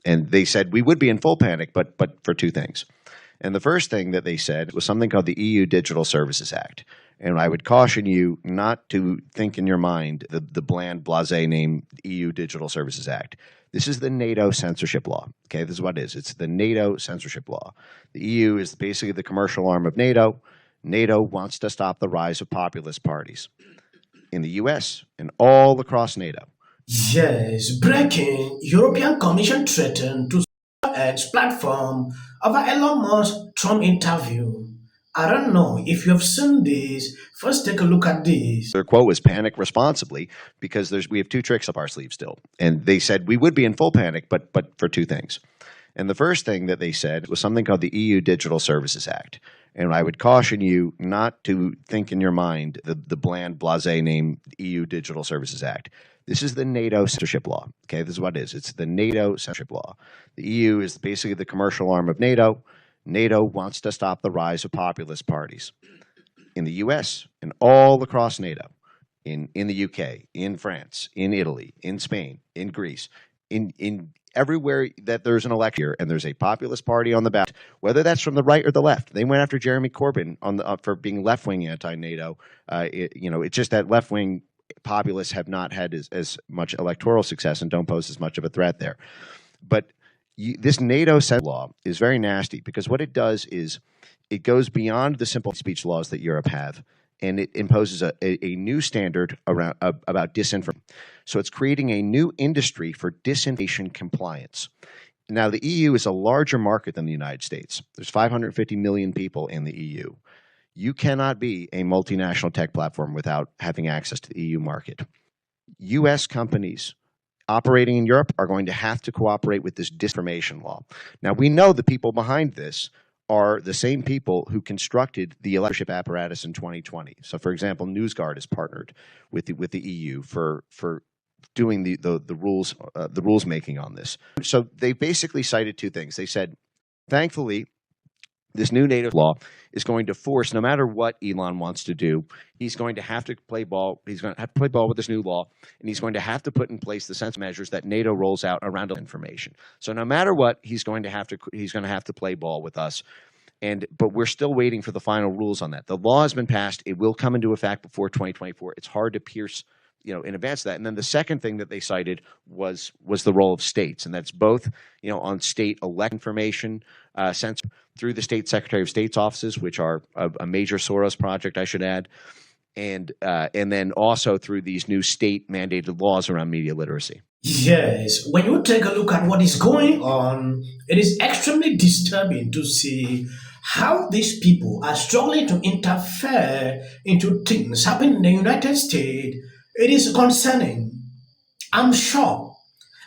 And they said we would be in full panic, but for two things. And the first thing that they said was something called the EU Digital Services Act. And I would caution you not to think in your mind the bland, blasé name EU Digital Services Act. This is the NATO censorship law. Okay, this is what it is. It's the NATO censorship law. The EU is basically the commercial arm of NATO. NATO wants to stop the rise of populist parties in the US and all across NATO. Yes, breaking. European Commission threatened to stop X platform over Elon Musk Trump interview. I don't know if you have seen this. First, take a look at this. Their quote was panic responsibly because we have two tricks up our sleeve still. And they said we would be in full panic, but for two things. And the first thing that they said was something called the EU Digital Services Act. And I would caution you not to think in your mind the bland, blasé name EU Digital Services Act. This is the NATO censorship law. Okay, this is what it is. It's the NATO censorship law. The EU is basically the commercial arm of NATO. NATO wants to stop the rise of populist parties in the US and all across NATO, in the UK, in France, in Italy, in Spain, in Greece, in everywhere that there's an election here and there's a populist party on the ballot, whether that's from the right or the left. They went after Jeremy Corbyn for being left-wing anti-NATO. It's just that left-wing populists have not had as much electoral success and don't pose as much of a threat there. But this NATO law is very nasty because what it does is it goes beyond the simple speech laws that Europe have, and it imposes a new standard about disinformation. So it's creating a new industry for disinformation compliance. Now, the EU is a larger market than the United States. There's 550 million people in the EU. You cannot be a multinational tech platform without having access to the EU market. U.S. companies operating in Europe are going to have to cooperate with this disinformation law. Now, we know the people behind this are the same people who constructed the electorship apparatus in 2020. So, for example, NewsGuard has partnered with the EU for doing the rules making on this. So they basically cited two things. They said, thankfully, this new native law is going to force, no matter what Elon wants to do, he's going to have to play ball. He's going to have to play ball with this new law, and he's going to have to put in place the sense measures that NATO rolls out around information. So no matter what, he's going to have to play ball with us. But we're still waiting for the final rules on that. The law has been passed. It will come into effect before 2024. It's hard to pierce, in advance of that. And then the second thing that they cited was the role of states, and that's both, on state elect information sent through the state Secretary of State's offices, which are a major Soros project, I should add, and then also through these new state mandated laws around media literacy. Yes, when you take a look at what is going on, it is extremely disturbing to see how these people are struggling to interfere into things happening in the United States. It is concerning. I'm sure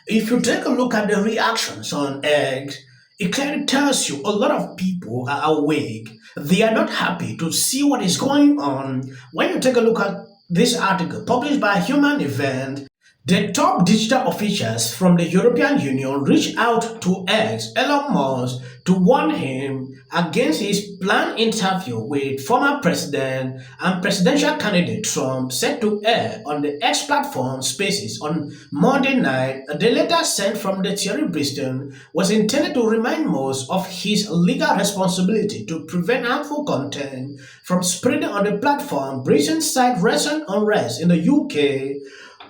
if you take a look at the reactions on X, it clearly tells you a lot of people are awake. They are not happy to see what is going on. When you take a look at this article published by Human Event, the top digital officials from the European Union reached out to Elon Musk to warn him against his planned interview with former president and presidential candidate Trump set to air on the X platform Spaces on Monday night. The letter sent from the Thierry Briston was intended to remind Musk of his legal responsibility to prevent harmful content from spreading on the platform. Briston's site recent unrest in the UK.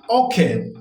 Okay,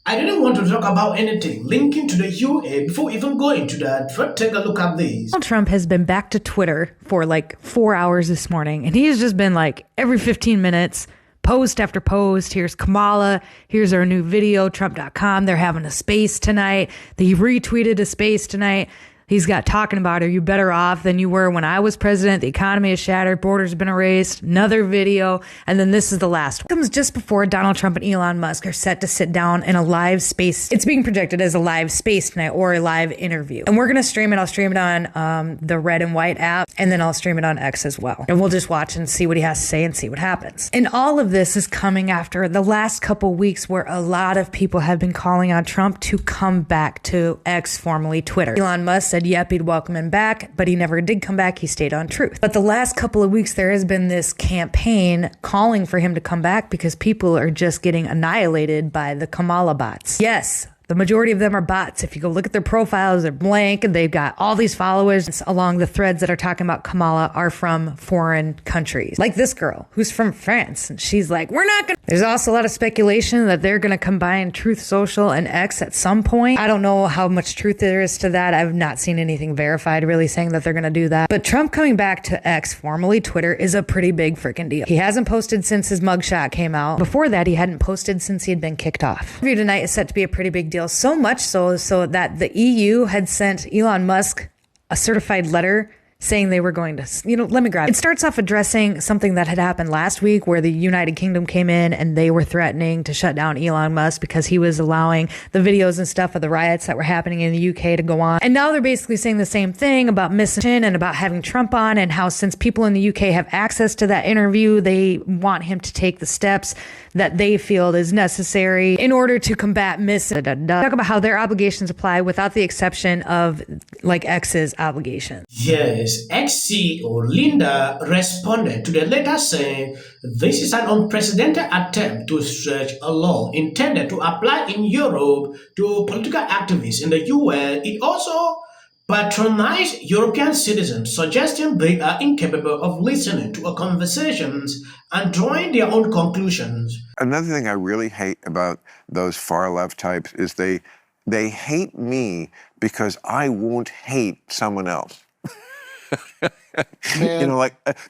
I didn't want to talk about anything linking to the UA before we even go into that. But take a look at this. Donald Trump has been back to Twitter for like 4 hours this morning, and he has just been like every 15 minutes, post after post. Here's Kamala. Here's our new video, Trump.com. They're having a space tonight. He retweeted a space tonight. He's got talking about, are you better off than you were when I was president? The economy is shattered. Borders have been erased. Another video. And then this is the last one. It comes just before Donald Trump and Elon Musk are set to sit down in a live space. It's being projected as a live space tonight or a live interview. And we're going to stream it. I'll stream it on the Red and White app. And then I'll stream it on X as well. And we'll just watch and see what he has to say and see what happens. And all of this is coming after the last couple weeks where a lot of people have been calling on Trump to come back to X, formerly Twitter. Elon Musk said, yep, he'd welcome him back, but he never did come back. He stayed on Truth. But the last couple of weeks, there has been this campaign calling for him to come back because people are just getting annihilated by the Kamala bots. Yes, The majority of them are bots. If you go look at their profiles, they're blank and they've got all these followers along the threads that are talking about Kamala are from foreign countries. Like this girl who's from France. And she's like, we're not going to. There's also a lot of speculation that they're going to combine Truth Social and X at some point. I don't know how much truth there is to that. I've not seen anything verified really saying that they're going to do that. But Trump coming back to X, formerly Twitter, is a pretty big freaking deal. He hasn't posted since his mugshot came out. Before that, he hadn't posted since he had been kicked off. The interview tonight is set to be a pretty big deal. So much so that the EU had sent Elon Musk a certified letter saying they were going to, let me grab it. It starts off addressing something that had happened last week where the United Kingdom came in and they were threatening to shut down Elon Musk because he was allowing the videos and stuff of the riots that were happening in the UK to go on. And now they're basically saying the same thing about misinformation and about having Trump on, and how since people in the UK have access to that interview, they want him to take the steps that they feel is necessary in order to combat misinformation. Talk about how their obligations apply without the exception of like X's obligations. Yes, ex-CEO Linda responded to the letter saying this is an unprecedented attempt to stretch a law intended to apply in Europe to political activists in the US. It also patronized European citizens, suggesting they are incapable of listening to our conversations and drawing their own conclusions. Another thing I really hate about those far left types is they hate me because I won't hate someone else.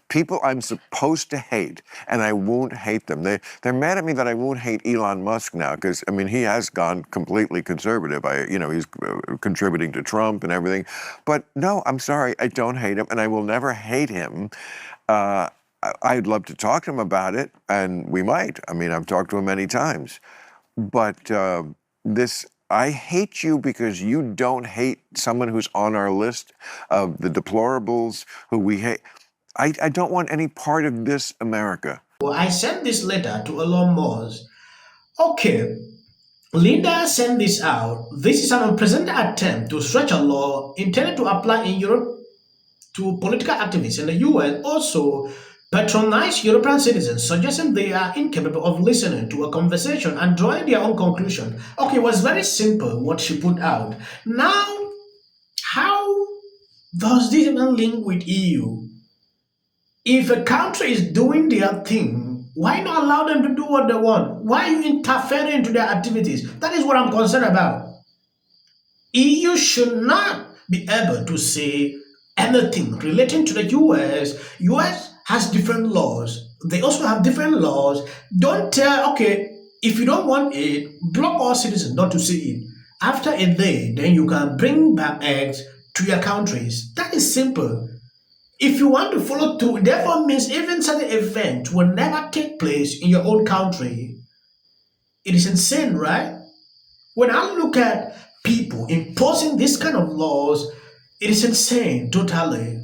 People I'm supposed to hate, and I won't hate them. They're mad at me that I won't hate Elon Musk now, because he has gone completely conservative. He's contributing to Trump and everything. But no, I'm sorry, I don't hate him, and I will never hate him. I'd love to talk to him about it, and we might. I've talked to him many times. But I hate you because you don't hate someone who's on our list of the deplorables who we hate. I don't want any part of this America. Well, I sent this letter to Elon Musk. Okay, Linda sent this out. This is an unprecedented attempt to stretch a law intended to apply in Europe to political activists in the US. Also, patronize European citizens, suggesting they are incapable of listening to a conversation and drawing their own conclusion. Okay, it was very simple what she put out. Now, how does this even link with EU? If a country is doing their thing, why not allow them to do what they want? Why are you interfering into their activities? That is what I'm concerned about. EU should not be able to say anything relating to the US. US has different laws. They also have different laws. Don't tell, okay, if you don't want it, block all citizens not to see it. After a day, then you can bring back eggs to your countries. That is simple. If you want to follow through, therefore means even such an event will never take place in your own country. It is insane, right? When I look at people imposing this kind of laws, it is insane, totally.